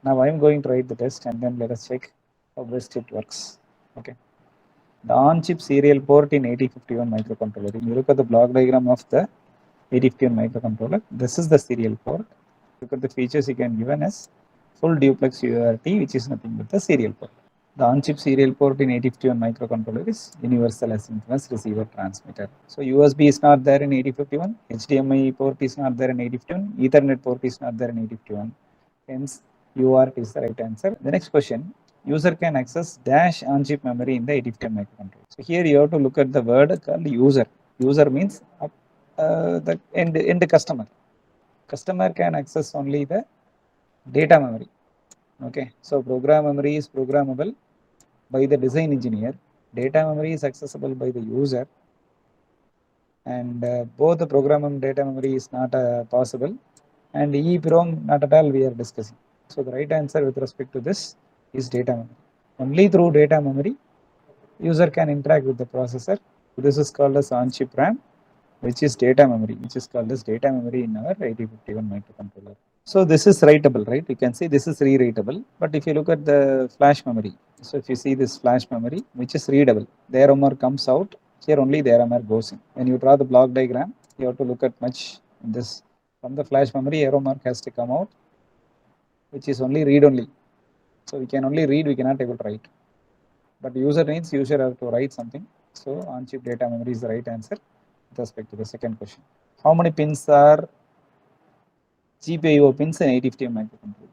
Now I am going to write the test and then let us check how best it works. Okay. The on-chip serial port in 8051 microcontroller. If you look at the block diagram of the 8051 microcontroller, this is the serial port. Look at the features you can given as full duplex UART, which is nothing but the serial port. The on-chip serial port in 8051 microcontroller is universal asynchronous receiver transmitter. So USB is not there in 8051, HDMI port is not there in 8051, Ethernet port is not there in 8051. Hence, UART is the right answer. The next question, user can access dash on-chip memory in the 8051 microcontroller. So here you have to look at the word called user. User means the end customer. Customer can access only the data memory. Okay, so program memory is programmable by the design engineer. Data memory is accessible by the user, and both the program and data memory is not possible, and EEPROM not at all we are discussing. So the right answer with respect to this is data memory. Only through data memory user can interact with the processor. This is called as on-chip RAM, which is data memory, which is called as data memory in our 8051 microcontroller. So this is writable, right? You can see this is rewritable, but if you look at the flash memory, so if you see this flash memory, which is readable, the arrow mark comes out, here only the arrow mark goes in. When you draw the block diagram, you have to look at much in this. From the flash memory, arrow mark has to come out, which is only read only. So we can only read, we cannot able to write. But user needs, user have to write something. So on-chip data memory is the right answer with respect to the second question. How many pins are GPIO pins in 8051 microcontroller?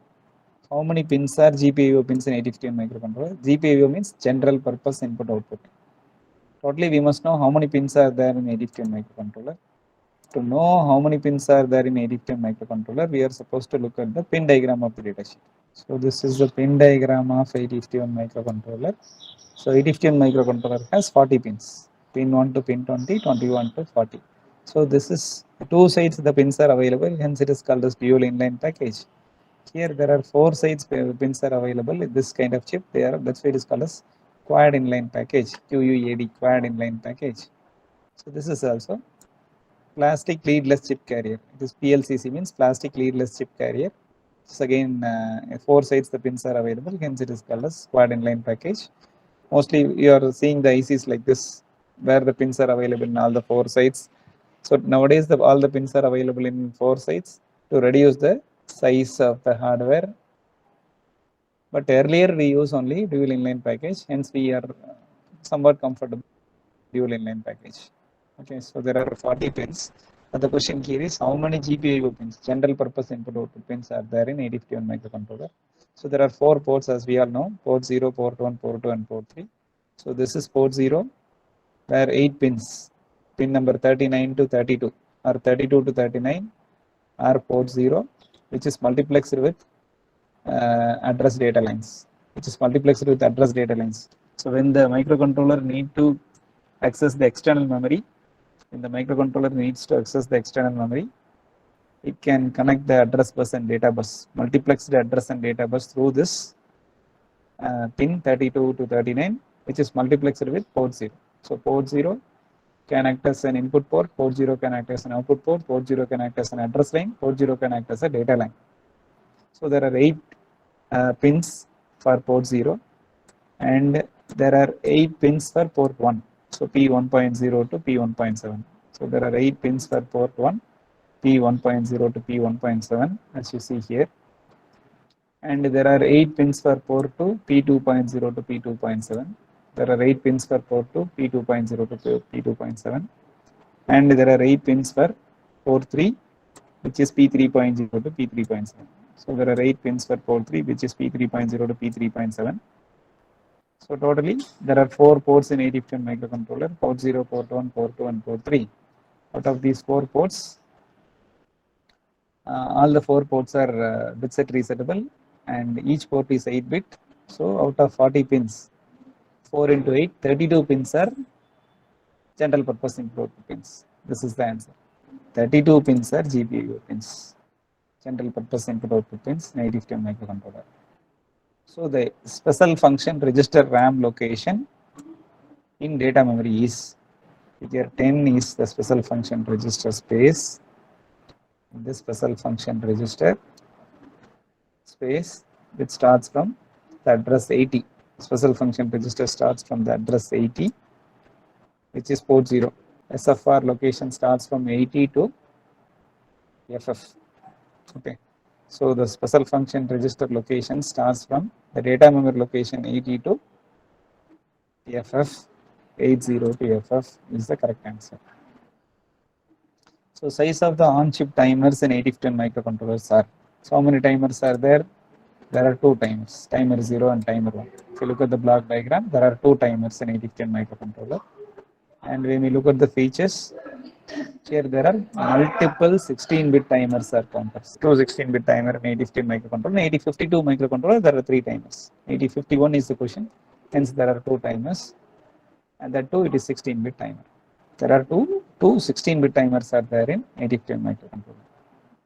How many pins are GPIO pins in 8051 microcontroller? GPIO means general purpose input output. Totally we must know how many pins are there in 8051 microcontroller. To know how many pins are there in 8051 microcontroller, we are supposed to look at the pin diagram of the datasheet. So this is the pin diagram of 8051 microcontroller. So 8051 microcontroller has 40 pins. Pin 1 to pin 20, 21 to 40. So this is two sides the pins are available, hence it is called as dual inline package. Here there are four sides pins are available in this kind of chip. That's why it is called as quad inline package, QUAD, quad inline package. So this is also plastic leadless chip carrier. This PLCC means plastic leadless chip carrier. So again, four sides the pins are available, hence it is called as quad inline package. Mostly you are seeing the ICs like this, where the pins are available in all the four sides. So nowadays all the pins are available in four sides to reduce the size of the hardware. But earlier we use only dual inline package, hence we are somewhat comfortable dual inline package. Okay, so there are 40 pins. But the question here is how many GPIO pins, general purpose input output pins are there in 8051 microcontroller. So there are four ports as we all know, port 0, port 1, port 2 and port 3. So this is port 0 where 8 pins, pin number 39 to 32 or 32 to 39 are port 0, which is multiplexed with address data lines, which is multiplexed with address data lines. So when the microcontroller need to access the external memory, when the microcontroller needs to access the external memory, it can connect the address bus and data bus, multiplex the address and data bus through this pin 32 to 39, which is multiplexed with port 0. So port 0 can act as an input port 0 can act as an output port 0 can act as an address line, port 0 can act as a data line. So there are 8 pins for port 0 and there are 8 pins for port 1. So P1.0 to P1.7. So there are 8 pins for port 1, P1.0 to P1.7 as you see here. And there are 8 pins for port 2, P2.0 to P2.7. There are 8 pins for port 2, P2.0 to P2.7. And there are 8 pins for port 3, which is P3.0 to P3.7. So there are 8 pins for port 3, which is P3.0 to P3.7. So totally there are 4 ports in 8051 microcontroller, port 0, port 1, port 2 and port 3. Out of these 4 ports, all the 4 ports are bit set resettable and each port is 8 bit. So out of 40 pins, 4 into 8, 32 pins are general purpose input pins. This is the answer. 32 pins are GPIO pins, general purpose input output pins in 8051 microcontroller. So the special function register RAM location in data memory is, figure 10 is the special function register space. This special function register space which starts from the address 80. Special function register starts from the address 80, which is port 0. SFR location starts from 80 to FF. Okay. So the special function register location starts from the data memory location 80 to FF. 80 to FF is the correct answer. So size of the on-chip timers in 8051 microcontrollers are. So how many timers are there? There are two timers, timer 0 and timer 1. If you look at the block diagram, there are two timers in 8051 microcontroller. And when we look at the features, here there are multiple 16-bit timers are counters. Two 16-bit timer in 8051 microcontroller. In 8052 microcontroller, there are three timers. 8051 is the question. Hence, there are two timers. And that too, it is 16-bit timer. There are two 16-bit timers are there in 8051 microcontroller.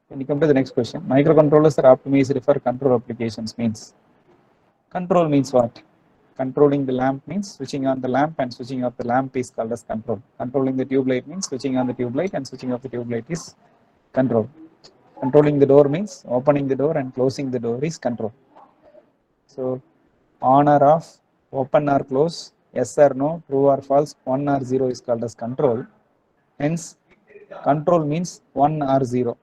When you come to the next question, microcontrollers are optimized for control applications means. Control means what? Controlling the lamp means switching on the lamp and switching off the lamp is called as control. Controlling the tube light means switching on the tube light and switching off the tube light is control. Controlling the door means opening the door and closing the door is control. So on or off, open or close, yes or no, true or false, 1 or 0 is called as control. Hence, control means 1 or 0.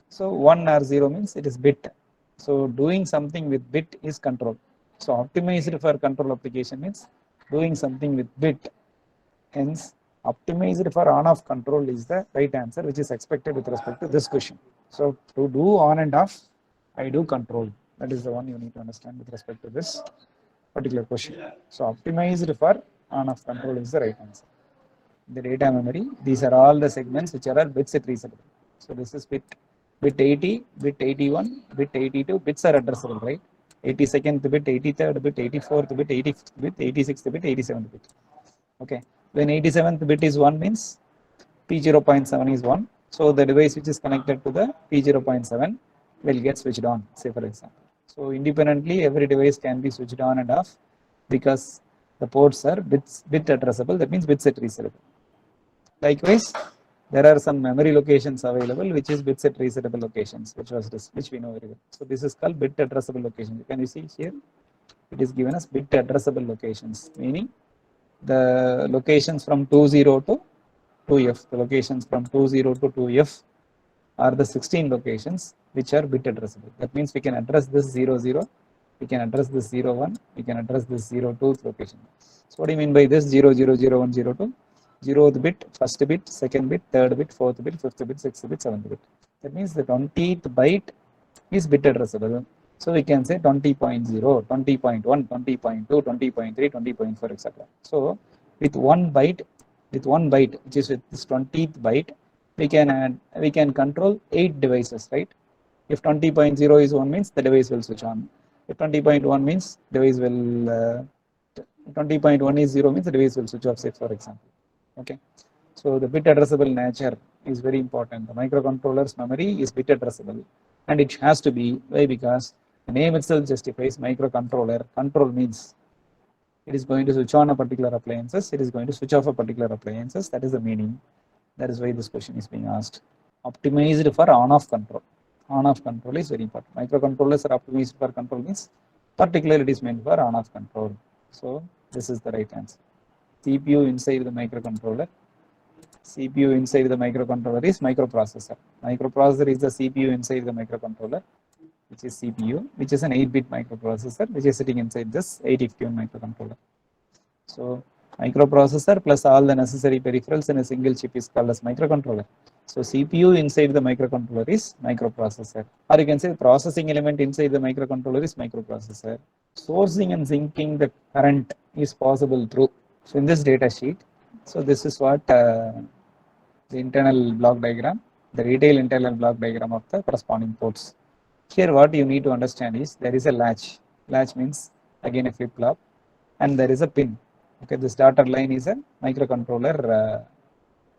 So 1 or 0 means it is bit. So doing something with bit is control. So optimized for control application means doing something with bit. Hence, optimized for on-off control is the right answer, which is expected with respect to this question. So to do on and off, I do control. That is the one you need to understand with respect to this particular question. So optimized for on-off control is the right answer. The data memory, these are all the segments which are bits resettable. So this is bit 80, bit 81, bit 82, bits are addressable, right? 82nd bit, 83rd bit, 84th bit, 85th bit, 86th bit, 87th bit. Okay. When 87th bit is 1 means P0.7 is 1. So the device which is connected to the P0.7 will get switched on, say for example. So independently, every device can be switched on and off because the ports are bit addressable. That means bit set resettable. Likewise, there are some memory locations available, which is bit set resettable locations, which we know very well. So this is called bit addressable locations. Can you see here? It is given as bit addressable locations, meaning the locations from 20 to 2F. The locations from 20 to 2F are the 16 locations which are bit addressable. That means we can address this 00, we can address this 01, we can address this 02 location. So what do you mean by this 00, 01, 02? 0th bit, first bit, second bit, third bit, fourth bit, fifth bit, sixth bit, seventh bit. That means the 20th byte is bit addressable. So we can say 20.0, 20.1, 20.2, 20.3, 20.4, etc. So with one byte, which is with this 20th byte, we can control 8 devices, right? If 20.0 is 1 means the device will switch on. If 20.1 means device will 20.1 is 0 means the device will switch off, say for example. Okay, so the bit addressable nature is very important. The microcontroller's memory is bit addressable, and it has to be. Why? Because the name itself justifies microcontroller. Control means it is going to switch on a particular appliances, it is going to switch off a particular appliances. That is the meaning. That is why this question is being asked. Optimized for on-off control. On-off control is very important. Microcontrollers are optimized for control means particularly it is meant for on-off control. So this is the right answer. CPU inside the microcontroller. CPU inside the microcontroller is microprocessor. Microprocessor is the CPU inside the microcontroller, which is CPU, which is an 8-bit microprocessor, which is sitting inside this 8051 microcontroller. So microprocessor plus all the necessary peripherals in a single chip is called as microcontroller. So CPU inside the microcontroller is microprocessor. Or you can say the processing element inside the microcontroller is microprocessor. Sourcing and syncing the current is possible through. So in this data sheet, so this is what the internal block diagram, the retail internal block diagram of the corresponding ports. Here what you need to understand is there is a latch. Latch means again a flip-flop, and there is a pin. Okay, this dotted line is a microcontroller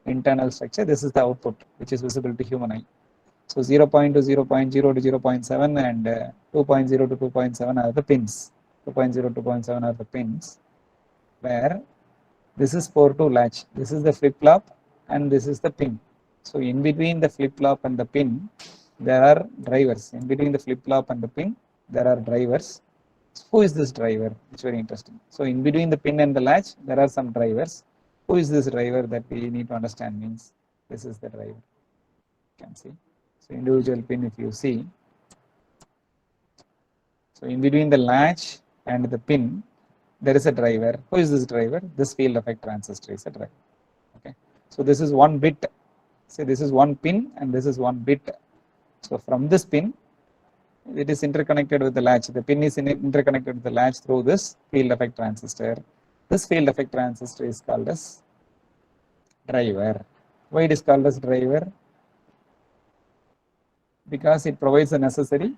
internal structure. This is the output which is visible to human eye. So 0.0 to 0.0 to 0.7 and 2.0 to 2.7 are the pins. 2.0 to 2.7 are the pins where this is 4-2 latch. This is the flip-flop and this is the pin. So in between the flip-flop and the pin, there are drivers. In between the flip-flop and the pin, there are drivers. Who is this driver? It's very interesting. So in between the pin and the latch, there are some drivers. Who is this driver that we need to understand? Means this is the driver. You can see. So individual pin, if you see. So in between the latch and the pin, there is a driver. Who is this driver? This field effect transistor is a driver. Okay. So this is one bit. So this is one pin and this is one bit. So from this pin, it is interconnected with the latch. The pin is interconnected with the latch through this field effect transistor. This field effect transistor is called as driver. Why it is called as driver? Because it provides the necessary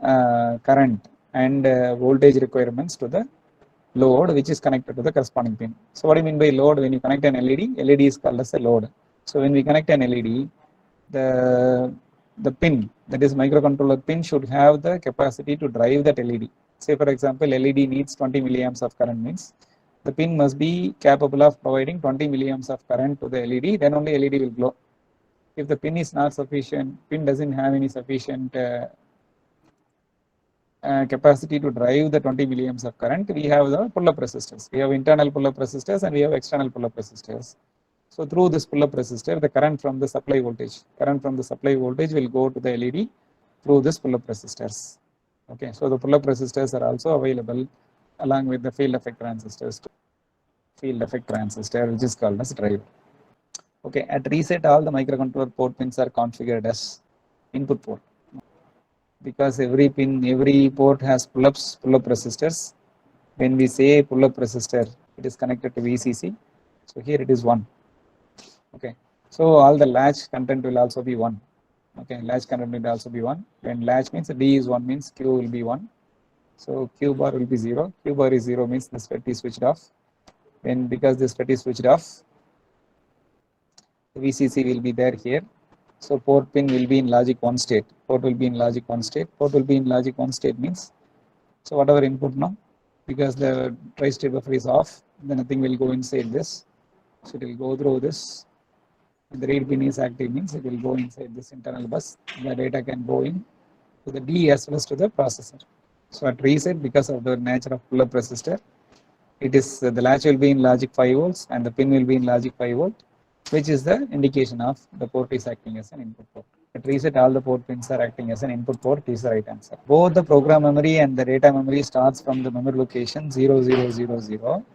current and voltage requirements to the load which is connected to the corresponding pin. So what do you mean by load? When you connect an LED, LED is called as a load. So when we connect an LED, the pin, that is microcontroller pin, should have the capacity to drive that LED. Say for example, LED needs 20 milliamps of current, means the pin must be capable of providing 20 milliamps of current to the LED, then only LED will glow. If the pin is not sufficient, pin doesn't have any sufficient capacity to drive the 20 milliamps of current, we have the pull-up resistors. We have internal pull-up resistors and we have external pull-up resistors. So through this pull-up resistor, the current from the supply voltage will go to the LED through this pull-up resistors. Okay, so the pull-up resistors are also available along with the field effect transistors. Field effect transistor, which is called as driver. Okay, at reset, all the microcontroller port pins are configured as input port, because every pin, every port has pull-up resistors. When we say pull-up resistor, it is connected to VCC. So here it is 1. Okay, so all the latch content will also be 1. Okay, latch content will also be 1. When latch means D is 1, means Q will be 1. So Q bar will be 0. Q bar is 0 means this FET is switched off. When, because this FET is switched off, the VCC will be there here. So port pin will be in logic 1 state. Port will be in logic 1 state. Port will be in logic 1 state means, so whatever input now, because the tri-state buffer is off, then nothing will go inside this. So it will go through this. When the read pin is active means it will go inside this internal bus. The data can go in to the D as well as to the processor. So at reset, because of the nature of pull-up resistor, it is the latch will be in logic 5 volts and the pin will be in logic 5 volt, which is the indication of the port is acting as an input port. At reset, all the port pins are acting as an input port is the right answer. Both the program memory and the data memory starts from the memory location 0000.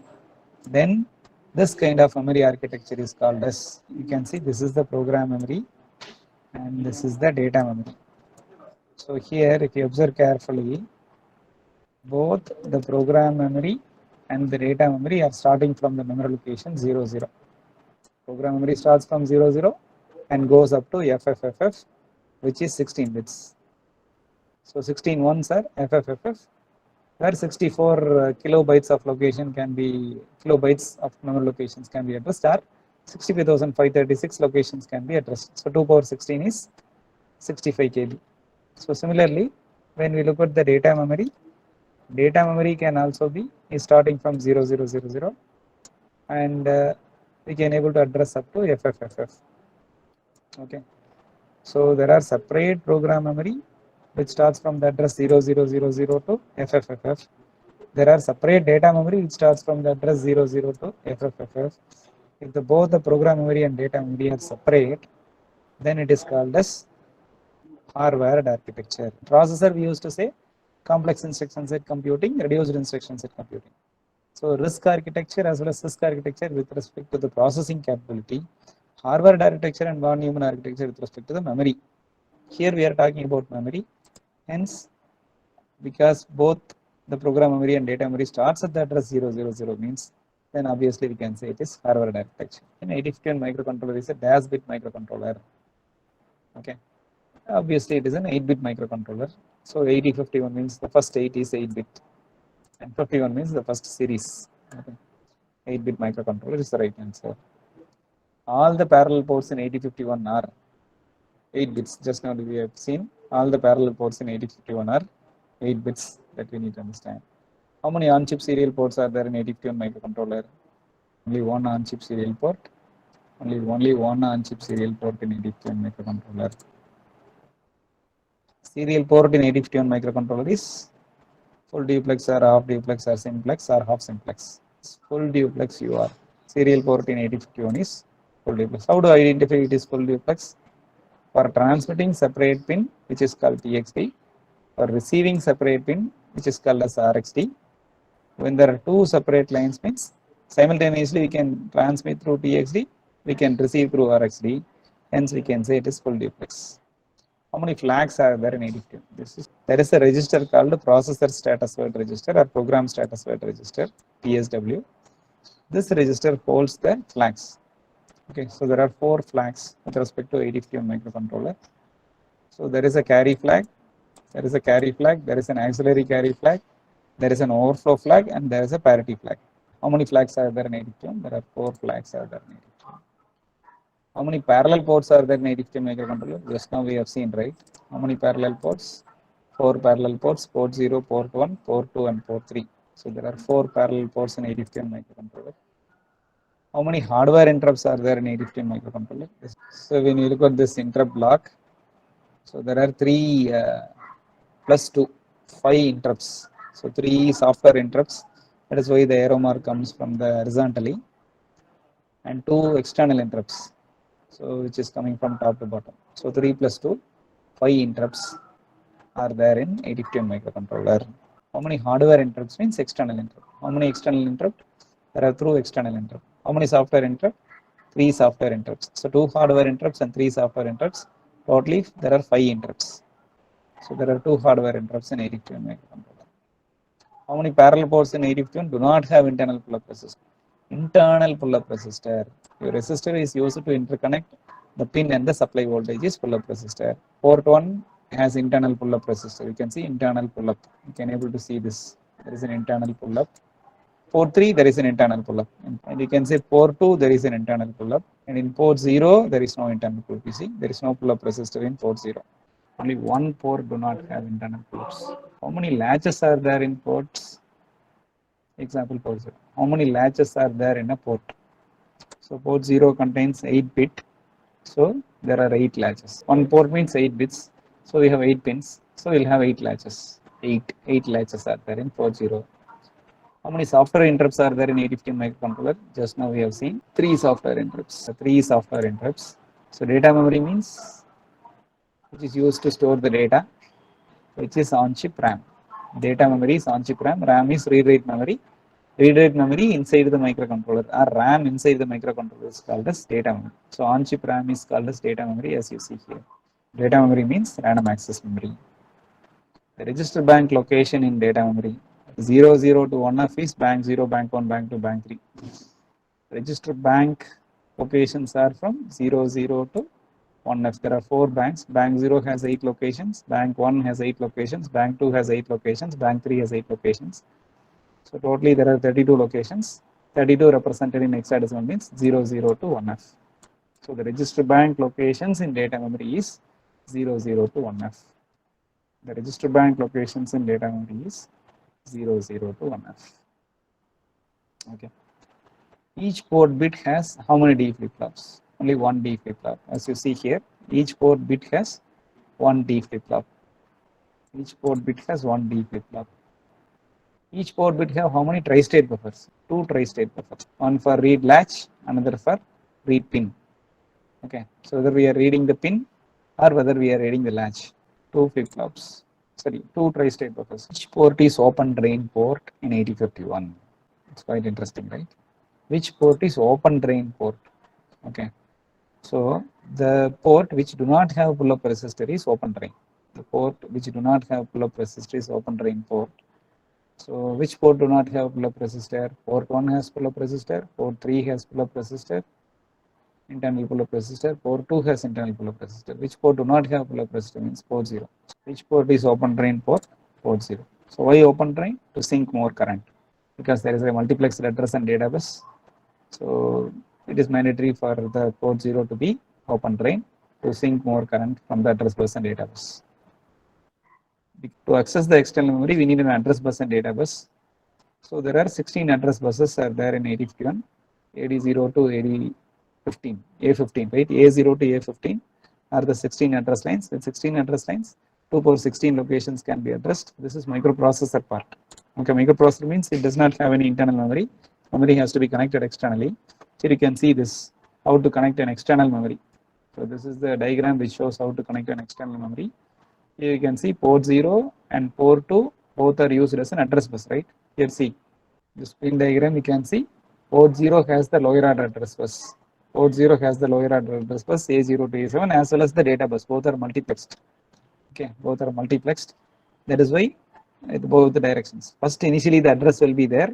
Then this kind of memory architecture is called as, you can see this is the program memory and this is the data memory. So here, if you observe carefully, both the program memory and the data memory are starting from the memory location 00. Program memory starts from 00 and goes up to FFFF, which is 16 bits. So 16 ones are FFFF, where 64 kilobytes of location can be, kilobytes of memory locations can be addressed, or 65,536 locations can be addressed. So 2 power 16 is 65 KB. So similarly, when we look at the data memory can also be starting from 0000 and we can able to address up to FFFF. Okay, so there are separate program memory which starts from the address 0000 to FFFF. There are separate data memory which starts from the address 00 to FFFF. If both the program memory and data memory are separate, then it is called as hardwired architecture. Processor, we used to say complex instruction set computing, reduced instruction set computing. So RISC architecture as well as CISC architecture with respect to the processing capability, hardwired architecture and von Neumann architecture with respect to the memory. Here we are talking about memory. Hence, because both the program memory and data memory starts at the address 000 means, then obviously we can say it is hardwired architecture. In 8051 microcontroller is a dash bit microcontroller. Okay, obviously it is an 8-bit microcontroller. So 8051 means the first 8 is 8-bit and 51 means the first series. Okay. 8-bit microcontroller is the right answer. All the parallel ports in 8051 are 8 bits. Just now we have seen all the parallel ports in 8051 are 8 bits, that we need to understand. How many on-chip serial ports are there in 8051 microcontroller? Only one on-chip serial port. Only one on-chip serial port in 8051 microcontroller. Serial port in 8051 microcontroller is full duplex or half duplex or simplex or half simplex. Full duplex UR. Serial port in 8051 is full duplex. How do I identify it is full duplex? For transmitting separate pin, which is called TXT. For receiving separate pin, which is called as RXT. When there are two separate lines means simultaneously we can transmit through TXT, we can receive through RXD. Hence we can say it is full duplex. How many flags are there in 82? There is a register called processor status word register or program status word register, PSW. This register holds the flags. Okay, so there are 4 flags with respect to 8051 microcontroller. So there is a carry flag, there is a carry flag, there is an auxiliary carry flag, there is an overflow flag, and there is a parity flag. How many flags are there in 8051? There are 4 flags are there in 8051. How many parallel ports are there in 8051 microcontroller? Just now we have seen, right? How many parallel ports? 4 parallel ports, port 0, port 1, port 2, and port 3. So there are 4 parallel ports in 8051 microcontroller. How many hardware interrupts are there in 8051 microcontroller? So when you look at this interrupt block, so there are 3 plus 2, 5 interrupts. So 3 software interrupts. That is why the arrow mark comes from the horizontally, and 2 external interrupts. So which is coming from top to bottom. So 3 plus 2, 5 interrupts are there in 8051 microcontroller. How many hardware interrupts means external interrupt? How many external interrupt? There are 2 external interrupt. How many software interrupt? 3 software interrupts. So 2 hardware interrupts and 3 software interrupts. Totally there are 5 interrupts. So there are 2 hardware interrupts in 8051 microcontroller. How many parallel ports in 8051 do not have internal pull-up resistor? Internal pull-up resistor. Your resistor is used to interconnect the pin and the supply voltage is pull-up resistor. Port 1 has internal pull-up resistor. You can see internal pull-up. You can able to see this. There is an internal pull-up. Port 3 there is an internal pull-up, and you can say port 2 there is an internal pull-up, and in port 0 there is no internal pull-up. You see there is no pull-up resistor in port 0. Only one port do not have internal pull-ups. How many latches are there in ports? Example port 0. How many latches are there in a port? So port 0 contains 8 bit. So there are 8 latches. One port means 8 bits. So we have 8 pins. So we'll have 8 latches. 8 latches are there in port 0. How many software interrupts are there in 8051 microcontroller? Just now we have seen 3 software interrupts. 3 software interrupts. So data memory means which is used to store the data, which is on chip RAM. Data memory is on chip RAM. RAM is read-write memory. Read-write memory inside the microcontroller, or RAM inside the microcontroller is called as data memory. So on-chip RAM is called as data memory, as you see here. Data memory means random access memory. The register bank location in data memory 0, 0 to 1F is bank 0, bank 1, bank 2, bank 3. Register bank locations are from 0, 0 to 1F. There are 4 banks. Bank 0 has 8 locations. Bank 1 has 8 locations. Bank 2 has 8 locations. Bank 3 has 8 locations. So totally there are 32 locations. 32 represented in hexadecimal means 0, 0 to 1F. So the register bank locations in data memory is 0, 0 to 1F. The register bank locations in data memory is 0, 0 to 1F. Okay. Each port bit has how many D flip-flops? Only one D flip-flop. As you see here, each port bit has one D flip-flop. Each port bit has one D flip-flop. Each port bit have how many tri-state buffers? 2 tri-state buffers. One for read latch, another for read pin. Okay, so whether we are reading the pin or whether we are reading the latch. 2 flip-flops. Sorry, 2 tri-state buffers. Which port is open drain port in 8051? It's quite interesting, right? Which port is open drain port? Okay, so the port which do not have pull-up resistor is open drain. The port which do not have pull-up resistor is open drain port. So which port do not have pull-up resistor? Port 1 has pull-up resistor, port 3 has pull-up resistor, internal pull-up resistor, port 2 has internal pull-up resistor. Which port do not have pull-up resistor means port 0. Which port is open drain port? Port 0. So why open drain? To sink more current, because there is a multiplexed address and data bus. So it is mandatory for the port 0 to be open drain to sink more current from the address bus and data bus. To access the external memory, we need an address bus and data bus. So there are 16 address buses are there in 8051, AD0 to AD15, A15, right? A0 to A15 are the 16 address lines. With 16 address lines, 2 power 16 locations can be addressed. This is microprocessor part. Okay, microprocessor means it does not have any internal memory. Memory has to be connected externally. Here you can see this, how to connect an external memory. So this is the diagram which shows how to connect an external memory. Here you can see port 0 and port 2 both are used as an address bus, right? Here see this pin diagram, you can see port 0 has the lower order address bus. Port 0 has the lower order address bus A0 to A7 as well as the data bus. Both are multiplexed. Okay, both are multiplexed. That is why both the directions. First, initially the address will be there.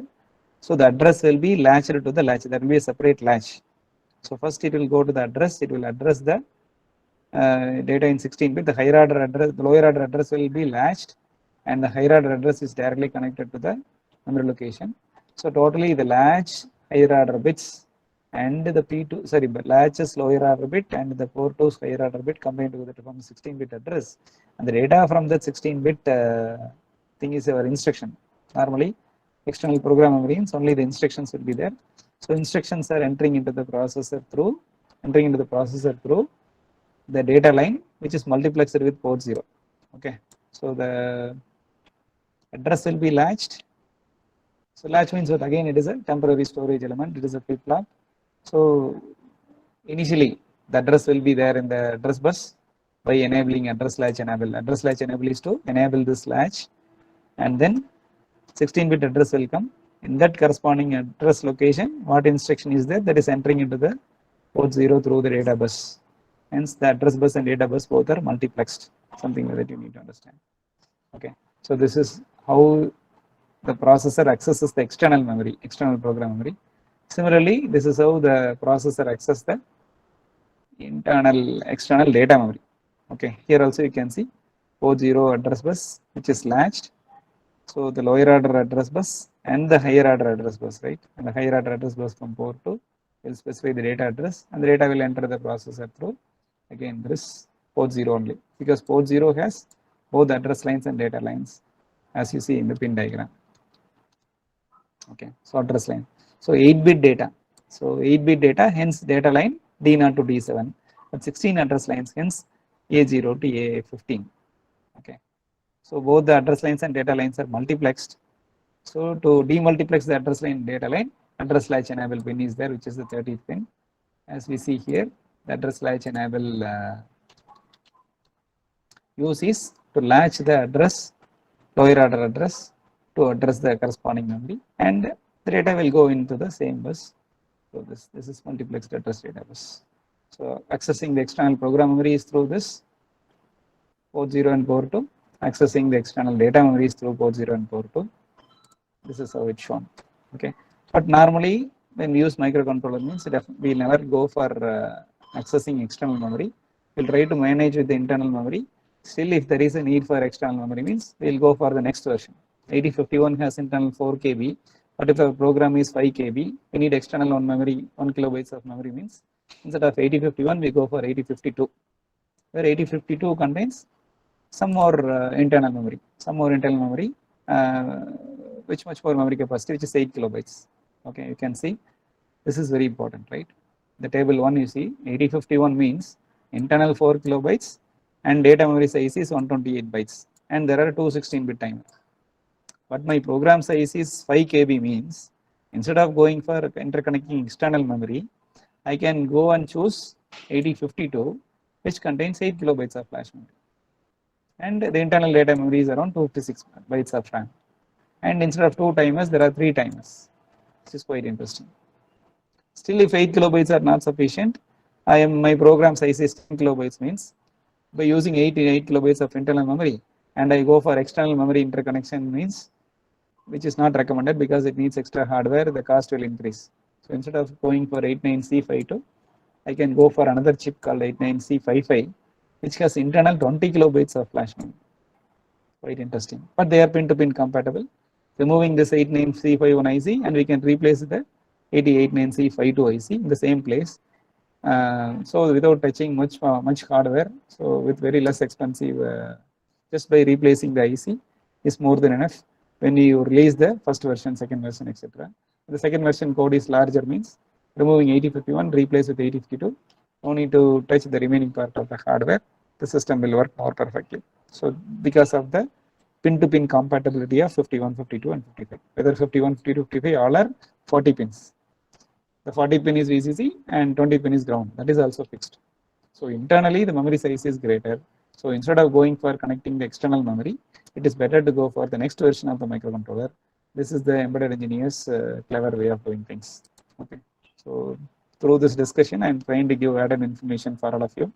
So the address will be latched to the latch. There will be a separate latch. So first it will go to the address. It will address the data in 16-bit. The higher order address, the lower order address will be latched, and the higher order address is directly connected to the memory location. So totally the latch higher order bits and the P2, sorry, but latches lower order bit and the port 2's higher order bit combined together to form 16-bit address. And the data from that 16-bit thing is our instruction. Normally, external program memory means only the instructions will be there. So instructions are entering into the processor through the data line, which is multiplexed with port 0. Okay, so the address will be latched. So latch means what? Again, it is a temporary storage element. It is a flip-flop. So initially, the address will be there in the address bus by enabling address latch enable. Address latch enable is to enable this latch, and then 16-bit address will come. In that corresponding address location, what instruction is there? That is entering into the port 0 through the data bus. Hence, the address bus and data bus both are multiplexed. Something that you need to understand. Okay, so this is how the processor accesses the external memory, external program memory. Similarly, this is how the processor accesses the external data memory. Okay, here also you can see port 0 address bus, which is latched. So the lower order address bus and the higher order address bus, right? And the higher order address bus from port 2 will specify the data address, and the data will enter the processor through again this port 0 only, because port 0 has both address lines and data lines, as you see in the pin diagram. Okay, so address line. So 8-bit data. So 8-bit data, hence data line D0 to D7, but 16 address lines, hence A0 to A15. Okay, so both the address lines and data lines are multiplexed. So to demultiplex the address line data line, address latch enable pin is there, which is the 30th pin. As we see here, the address latch enable use is to latch the address, lower order address, to address the corresponding memory, and the data will go into the same bus. So this is multiplexed address data bus. So accessing the external program memory is through this port 0 and port 2. Accessing the external data memory is through port 0 and port 2. This is how it's shown. Okay, but normally when we use microcontroller means we'll never go for accessing external memory. We'll try to manage with the internal memory. Still, if there is a need for external memory means we'll go for the next version. 8051 has internal 4 KB, but if our program is 5 KB, we need external memory, 1 kilobytes of memory means instead of 8051 we go for 8052, where 8052 contains some more internal memory, which much more memory capacity, which is 8 kilobytes. Okay, you can see this is very important, right? The table 1 you see 8051 means internal 4 kilobytes and data memory size is 128 bytes, and there are two 16-bit timers. But my program size is 5 KB means instead of going for interconnecting external memory, I can go and choose 8052, which contains 8 kilobytes of flash memory, and the internal data memory is around 256 bytes of RAM. And instead of 2 timers, there are 3 timers. This is quite interesting. Still, if 8 kilobytes are not sufficient, my program size is 10 kilobytes means by using 8 kilobytes of internal memory, and I go for external memory interconnection means, which is not recommended because it needs extra hardware, the cost will increase. So instead of going for 89C52, I can go for another chip called 89C55, which has internal 20 kilobytes of flash memory. Quite interesting. But they are pin-to-pin compatible. Removing this 89C51 IC, and we can replace the 8089C52 IC in the same place. So without touching much hardware, so with very less expensive, just by replacing the IC is more than enough. When you release the first version, second version, etc. The second version code is larger means removing 8051, replace with 8052. No need to touch the remaining part of the hardware. The system will work more perfectly. So because of the pin-to-pin compatibility of 51, 52 and 55. Whether 51, 52, 55 all are 40 pins. The 40 pin is VCC and 20 pin is ground. That is also fixed. So internally the memory size is greater. So instead of going for connecting the external memory, it is better to go for the next version of the microcontroller. This is the embedded engineer's clever way of doing things. Okay. So through this discussion, I am trying to give added information for all of you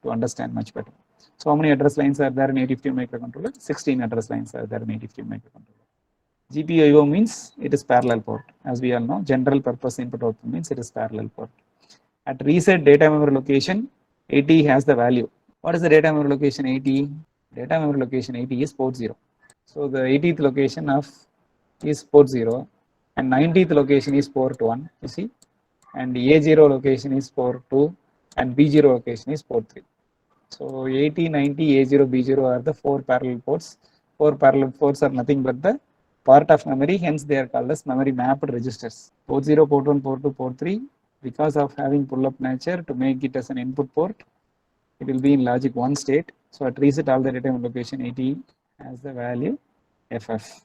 to understand much better. So how many address lines are there in 8015 microcontroller? 16 address lines are there in 8015 microcontroller. GPIO means it is parallel port. As we all know, general purpose input output means it is parallel port. At reset data memory location, 80 has the value. What is the data memory location 80? Data memory location 80 is port 0. So the 80th location of is port 0 and 90th location is port 1, you see, and A0 location is port 2 and B0 location is port 3. So 80, 90, A0, B0 are the 4 parallel ports. 4 parallel ports are nothing but the part of memory, hence they are called as memory mapped registers. Port 0, port 1, port 2, port 3, because of having pull-up nature to make it as an input port, it will be in logic 1 state. So at reset all the data location 80 has the value FF.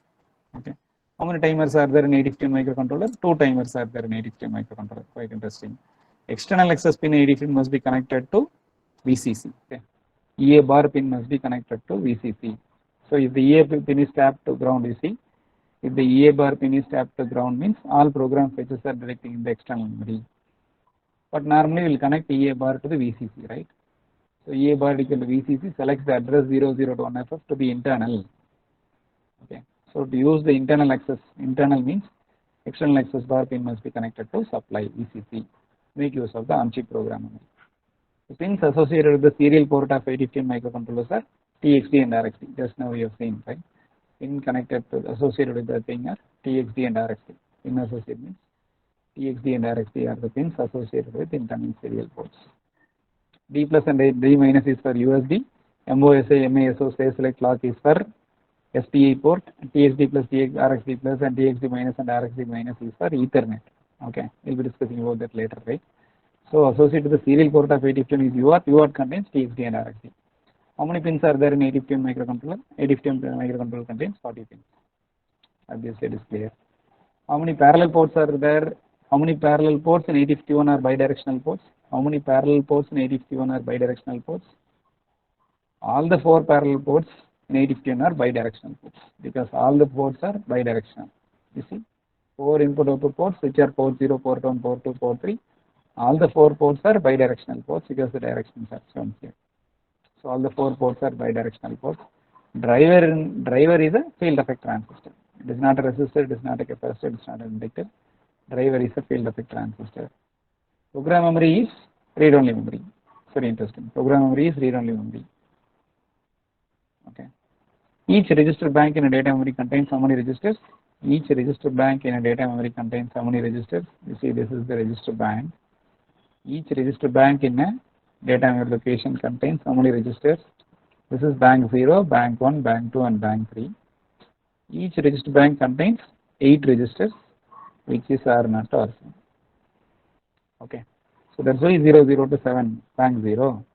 Okay. How many timers are there in 8015 microcontroller? 2 timers are there in 8015 microcontroller. Quite interesting. External access pin 8015 must be connected to VCC. Okay. EA bar pin must be connected to VCC. So if the EA pin is tapped to ground, you see, if the EA bar pin is tapped to ground means all program fetches are directing in the external memory. But normally we will connect EA bar to the VCC, right? So EA bar equal to VCC selects the address 00 to 1FF to be internal. Okay. So to use the internal access, internal means external access bar pin must be connected to supply VCC. Make use of the on-chip program memory. The pins associated with the serial port of 8015 microcontrollers are TXD and RXD. Just now we have seen, right? Pin connected to associated with the thing are TXD and RXD. Pin associated means TXD and RXD are the pins associated with internal serial ports. D plus and D minus is for USB. MOSI, MASO, say select lock is for SPI port. TXD plus, RXD plus and TXD minus and RXD minus is for Ethernet. Okay, we'll be discussing about that later, right? So associated with the serial port of 8015 is UART. UART contains TXD and RXD. How many pins are there in 8015 microcontroller? 8015 microcontroller contains 40 pins. Obviously it is clear. How many parallel ports are there? How many parallel ports in 8051 are bidirectional ports? How many parallel ports in 8051 are bidirectional ports? All the 4 parallel ports in 8051 are bidirectional ports because all the ports are bidirectional. You see, 4 input output ports which are port 0, port 1, port 2, port 3. All the 4 ports are bidirectional ports because the directions are shown here. So all the 4 ports are bidirectional ports. Driver is a field effect transistor. It is not a resistor, it is not a capacitor, it is not an inductor. Driver is a field effect transistor. Program memory is read-only memory. It's very interesting. Program memory is read-only memory. Okay. Each register bank in a data memory contains how many registers? Each register bank in a data memory contains how many registers? You see, this is the register bank. Each register bank in a data memory location contains how many registers? This is bank 0, bank 1, bank 2 and bank 3. Each register bank contains 8 registers, which is R0 or 7. Okay. So that's why 0, 0 to 7, bank 0.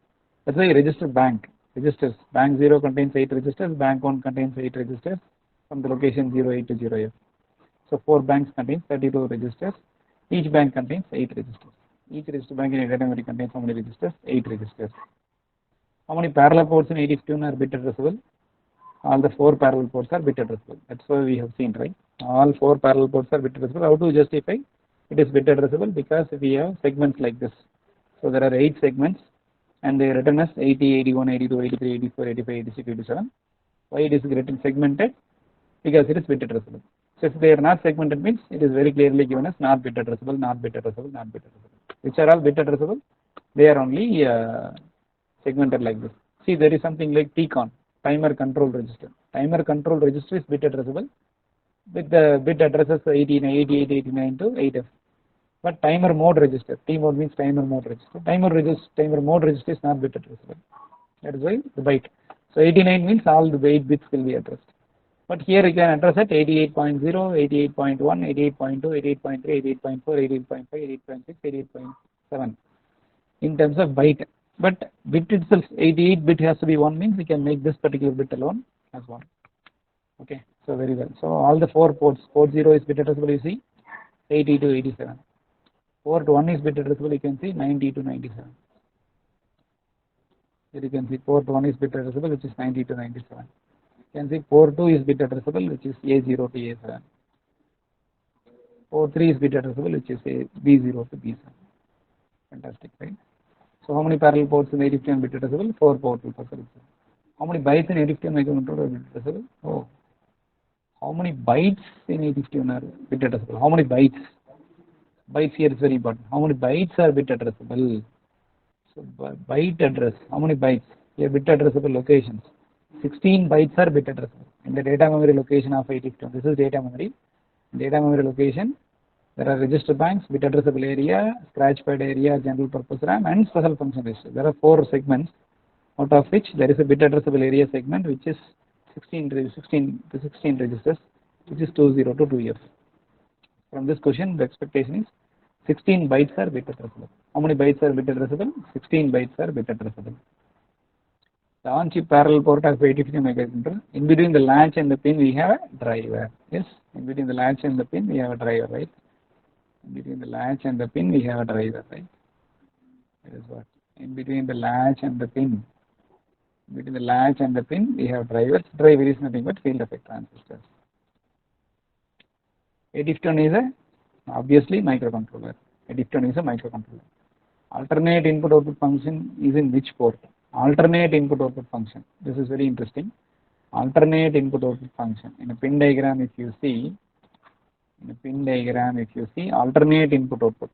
That's why register bank, registers. Bank 0 contains 8 registers, bank 1 contains 8 registers from the location 08 to 0F. So 4 banks contain 32 registers. Each bank contains 8 registers. Each register bank in a data memory contains how many registers? 8 registers. How many parallel ports in 8015 are bit addressable? All the 4 parallel ports are bit addressable. That's why we have seen, right? All 4 parallel ports are bit addressable. How to justify? It is bit addressable because we have segments like this. So there are 8 segments and they are written as 80, 81, 82, 83, 84, 85, 86, 87. Why it is written segmented? Because it is bit addressable. So if they are not segmented means it is very clearly given as not bit addressable, not bit addressable, not bit addressable. Which are all bit addressable? They are only segmented like this. See, there is something like TCON, timer control register. Timer control register is bit addressable with the bit addresses 89, 88, 89 to 8F. But timer mode register, T mode means timer mode register. Timer mode register is not bit addressable. That is why the byte. So 89 means all the 8 bits will be addressed. But here you can address at 88.0, 88.1, 88.2, 88.3, 88.4, 88.5, 88.6, 88.7 in terms of byte. But bit itself, 88 bit has to be 1 means we can make this particular bit alone as 1. Okay, so very well. So all the 4 ports, port 0 is bit addressable, you see 80 to 87. Port 1 is bit addressable, you can see 90 to 97. Here you can see port 1 is bit addressable, which is 90 to 97. You can see port 2 is bit addressable, which is A0 to A7. Port 3 is bit addressable, which is B0 to B7. Fantastic, right? So how many parallel ports in 851 bit addressable? 4 ports. How many bytes in 851 microcontroller are bit addressable? Oh, how many bytes in 851 are bit addressable? How many bytes? Bytes here is very important. How many bytes are bit addressable? So byte address. How many bytes? Here bit addressable locations. 16 bytes are bit addressable in the data memory location of 851. This is data memory. Data memory location. There are register banks, bit addressable area, scratch pad area, general purpose RAM, and special function register. There are 4 segments, out of which there is a bit addressable area segment, which is 16 registers, which is 20 to 2F. From this question, the expectation is 16 bytes are bit addressable. How many bytes are bit addressable? 16 bytes are bit addressable. The on-chip parallel port of 851 microcontroller. In between the latch and the pin, we have a driver. Yes, in between the latch and the pin, we have a driver, right? In between the latch and the pin, we have a driver, right? That is what. In between the latch and the pin, between the latch and the pin, we have drivers. Driver is nothing but field effect transistors. 851 is a obviously microcontroller. 851 is a microcontroller. Alternate input output function is in which port? Alternate input output function. This is very interesting. Alternate input output function. In a pin diagram, if you see, alternate input output.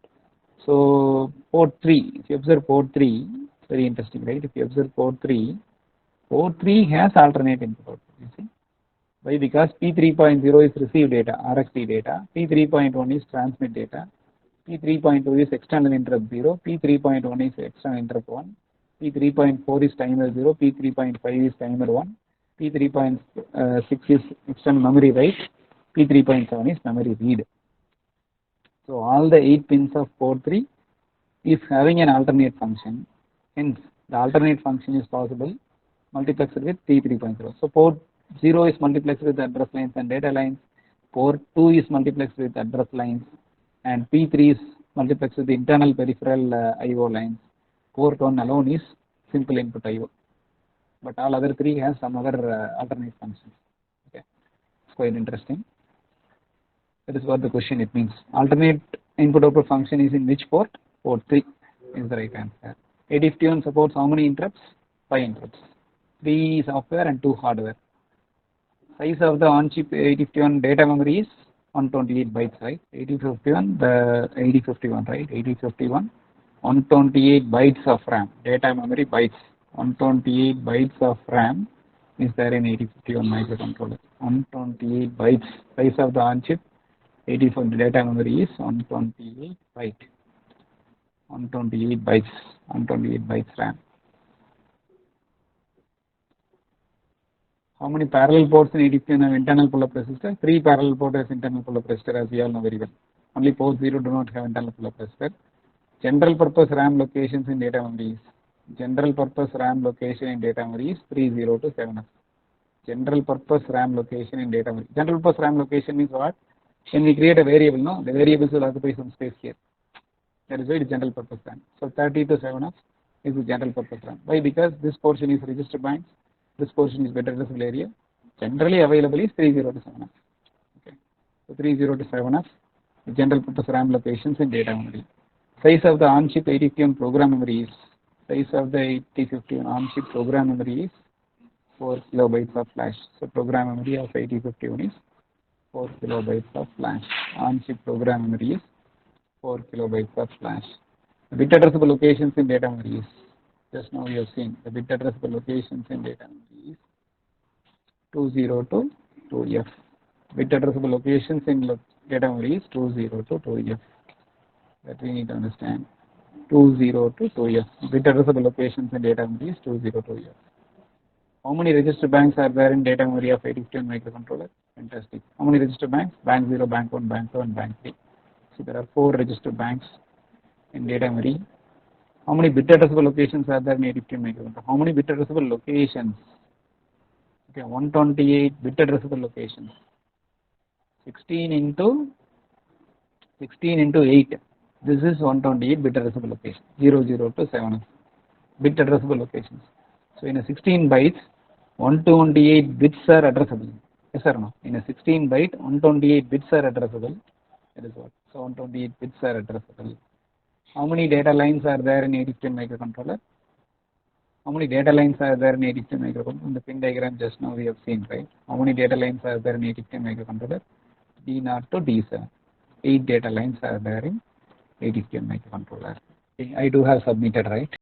So port 3, if you observe port 3, very interesting, right? If you observe port 3 has alternate input output, you see. Why? Because P3.0 is receive data, RxD data, P3.1 is transmit data, P3.2 is external interrupt 0, P3.1 is external interrupt 1, P3.4 is timer 0, P3.5 is timer 1, P3.6 is external memory write, P3.7 is memory read. So all the 8 pins of port 3 is having an alternate function. Hence, the alternate function is possible multiplexed with P3.0. So port 0 is multiplexed with address lines and data lines. Port 2 is multiplexed with address lines, and P3 is multiplexed with internal peripheral I/O lines. Port 1 alone is simple input I/O, but all other 3 has some other alternate functions. Okay, it's quite interesting. That is what the question it means. Alternate input output function is in which port? Port 3 is the right answer. 851 supports how many interrupts? 5 interrupts. 3 software and 2 hardware. Size of the on-chip 851 data memory is 128 bytes, right? 8051, the 8051, right? 8051, 128 bytes of RAM. Data memory bytes. 128 bytes of RAM is there in 8051 microcontroller. 128 bytes. Size of the on-chip 84 data memory is 128 bytes. 128 bytes. 128 bytes RAM. How many parallel ports in 851 have internal pull-up resistor? 3 parallel ports has internal pull-up resistor, as we all know very well. Only port 0 do not have internal pull-up resistor. General purpose RAM locations in data memory is. General purpose RAM location in data memory is 30 to 7F. General purpose RAM location in data memory. General purpose RAM location means what? When we create a variable, no, the variables will occupy some space here. That is why it is general purpose RAM. So 30 to 7F is the general purpose RAM. Why? Because this portion is register banks. This portion is bit addressable area. Generally available is 30 to 7F. Okay. So 30 to 7F, the general purpose RAM locations in data memory. Size of the on-chip 851 program memory is. Size of the 8051 on-chip program memory is 4 kilobytes of flash. So program memory of 8051 is 4 kilobytes of flash. On-chip program memory is 4 kilobytes of flash. The bit addressable locations in data memory is. Just now we have seen the bit addressable locations in data memory is 20 to 2F. Bit addressable locations in data memory is 20 to 2F. That we need to understand. 20 to 2F. Bit addressable locations in data memory is 20 to 2F. How many register banks are there in data memory of 851 microcontroller? Fantastic. How many register banks? Bank 0, bank 1, bank 2, and bank 3. So there are 4 register banks in data memory How many bit addressable locations are there in 8050 microcontroller? How many bit addressable locations? Okay, 128 bit addressable locations. 16 into 8. This is 128 bit addressable location. 00 to 7 bit addressable locations. So in a 16 bytes, 128 bits are addressable. Yes or no? In a 16 byte, 128 bits are addressable. That is what. So 128 bits are addressable. How many data lines are there in 8050 microcontroller? How many data lines are there in 8050 microcontroller? In the pin diagram just now we have seen, right? How many data lines are there in 8050 microcontroller? D0 to D7. 8 data lines are there in 8050 microcontroller. Okay, I do have submitted, right?